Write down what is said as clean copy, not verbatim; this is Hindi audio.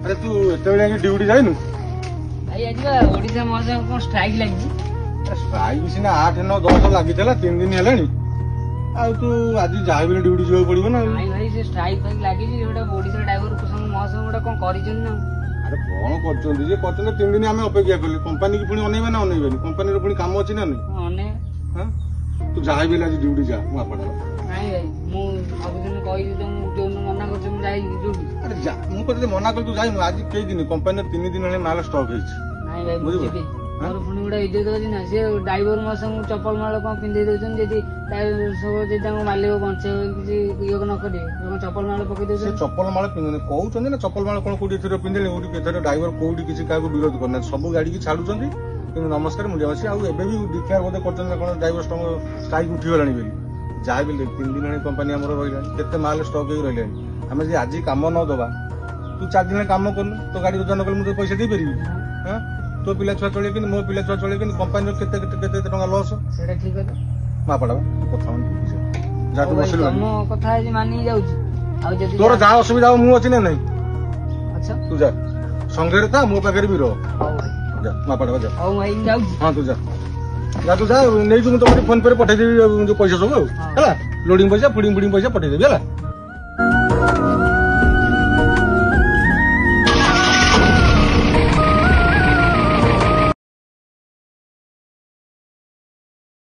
अरे तू एत ड्यूटी जाइनु भाई आज ओडिशा महोत्सव कौन स्ट्राइक लगी स्ट्राइक सीना 8 9 10 लगी 3 दिन है तू आज जहाँ भी ड्यूटी जावाक पड़ो ना भाई से स्ट्राइक फाइक लगी ओडिशा ड्राइवर महोत्सव गोटे कौन कर अरे कौन कर 3 दिन आम अपेक्षा कले कंपानी की पुणी अनेबे ना अनेबे कंपानी पुणी काम अच्छी ना नहीं तू जहाँ भी आज ड्यूटी जा मुझे भाई मुझे कही जो मना कर मुझे मना कर तू जाइनु आज कई दिन कंपानी 3 दिन माल स्टक है मोर पुणी गोटे इज्जत अच्छी ना सी ड्राइवर मौसम चप्पल माल कौन पिंधे दौरान सब मालिक बंचे ये न करे चप्पल माल पकई चप्पल माल पिंधे कहते ना चप्पल माल कौन कौटी पिंधे ड्राइवर कौटी किसी क्या विरोध करना सब गाड़ी की छाड़ुं कि नमस्कार मुझे अच्छी आगे भी डिक्लेयर बोधे कर ड्राइवर स्ट्राइक उठीगला जहाँ भी 3 दिन कंपानी आम रहा केते माल स्टक हो रही आम आज कम न दबा तू 4 दिन कम कर तो गाड़ी ओजन कल मुझे पैसा दे पारि तो पिला छुआ चले कि मो पिला छुआ चले कि कंपानी केते टका लॉस ठीक है मापड़ा कथा जातु बसिल कथा मानी जाउची तोर जहाँ असुविधा मु अच्छी ना नहीं अच्छा तू जा संगे था मो पाखे भी रह जा मापड़ा जा हाँ तू जा तू जा नहीं तुम तुम फोन पे पठेदेवी जो पैसा सब है लोडिंग पैसा फुडिंग पैसा पठेदेवी है।